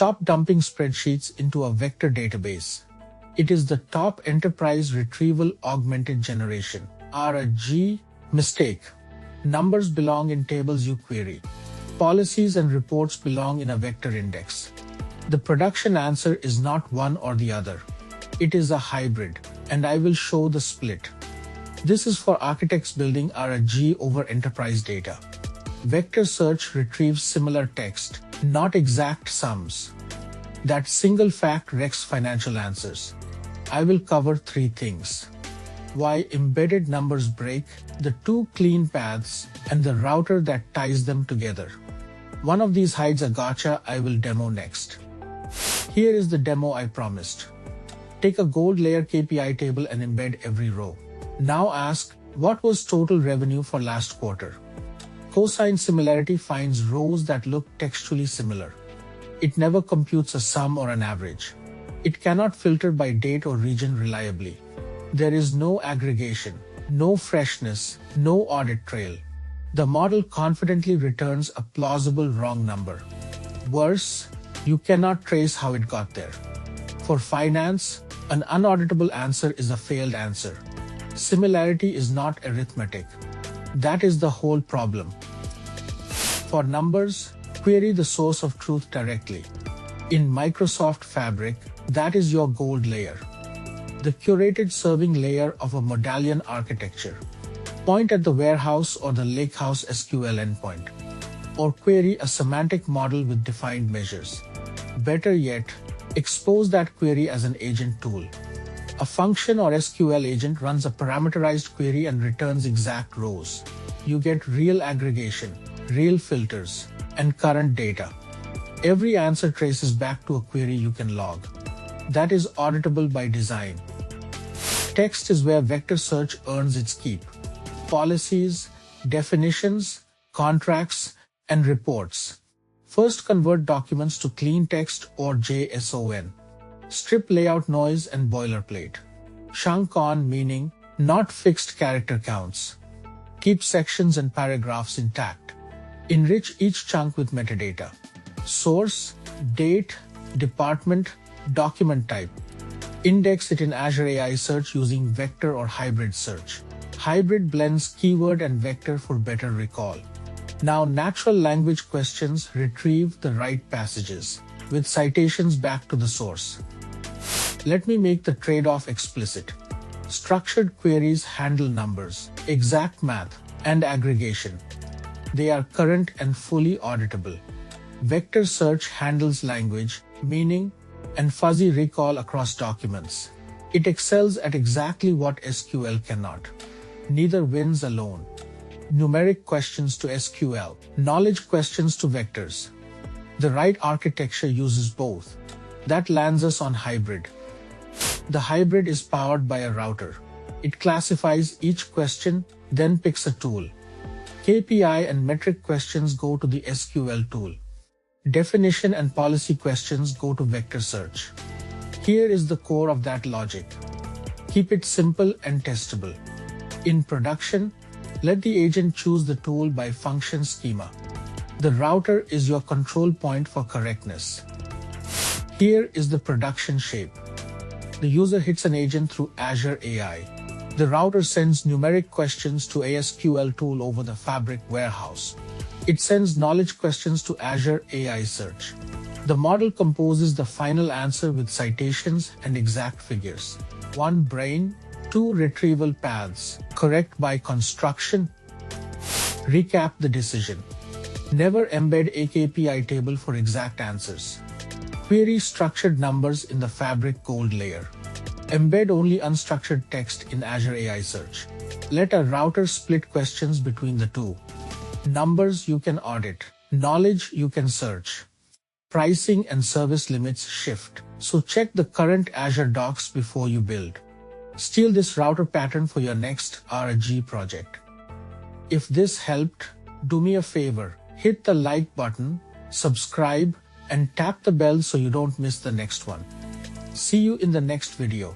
Stop dumping spreadsheets into a vector database. It is the top enterprise retrieval augmented generation (RAG) mistake. Numbers belong in tables you query. Policies and reports belong in a vector index. The production answer is not one or the other. It is a hybrid, and I will show the split. This is for architects building RAG over enterprise data. Vector search retrieves similar text, not exact sums. That single fact wrecks financial answers. I will cover 3 things: why embedded numbers break, the 2 clean paths, and the router that ties them together. One of these hides a gotcha I will demo next. Here is the demo I promised. Take a gold layer KPI table and embed every row. Now ask, what was total revenue for last quarter? Cosine similarity finds rows that look textually similar. It never computes a sum or an average. It cannot filter by date or region reliably. There is no aggregation, no freshness, no audit trail. The model confidently returns a plausible wrong number. Worse, you cannot trace how it got there. For finance, an unauditable answer is a failed answer. Similarity is not arithmetic. That is the whole problem. For numbers, query the source of truth directly. In Microsoft Fabric, that is your gold layer. The curated serving layer of a medallion architecture. Point at the warehouse or the lakehouse SQL endpoint. Or query a semantic model with defined measures. Better yet, expose that query as an agent tool. A function or SQL agent runs a parameterized query and returns exact rows. You get real aggregation, real filters, and current data. Every answer traces back to a query you can log. That is auditable by design. Text is where vector search earns its keep. Policies, definitions, contracts, and reports. First, convert documents to clean text or JSON. Strip layout noise and boilerplate. Chunk on meaning, not fixed character counts. Keep sections and paragraphs intact. Enrich each chunk with metadata. Source, date, department, document type. Index it in Azure AI Search using vector or hybrid search. Hybrid blends keyword and vector for better recall. Now natural language questions retrieve the right passages, with citations back to the source. Let me make the trade-off explicit. Structured queries handle numbers, exact math, and aggregation. They are current and fully auditable. Vector search handles language, meaning, and fuzzy recall across documents. It excels at exactly what SQL cannot. Neither wins alone. Numeric questions to SQL, knowledge questions to vectors. The right architecture uses both. That lands us on hybrid. The hybrid is powered by a router. It classifies each question, then picks a tool. KPI and metric questions go to the SQL tool. Definition and policy questions go to vector search. Here is the core of that logic. Keep it simple and testable. In production, let the agent choose the tool by function schema. The router is your control point for correctness. Here is the production shape. The user hits an agent through Azure AI. The router sends numeric questions to a SQL tool over the Fabric warehouse. It sends knowledge questions to Azure AI Search. The model composes the final answer with citations and exact figures. 1 brain, 2 retrieval paths, correct by construction. Recap the decision. Never embed a KPI table for exact answers. Query structured numbers in the Fabric gold layer. Embed only unstructured text in Azure AI Search. Let a router split questions between the two. Numbers you can audit. Knowledge you can search. Pricing and service limits shift, so check the current Azure docs before you build. Steal this router pattern for your next RAG project. If this helped, do me a favor, hit the like button, subscribe, and tap the bell so you don't miss the next one. See you in the next video.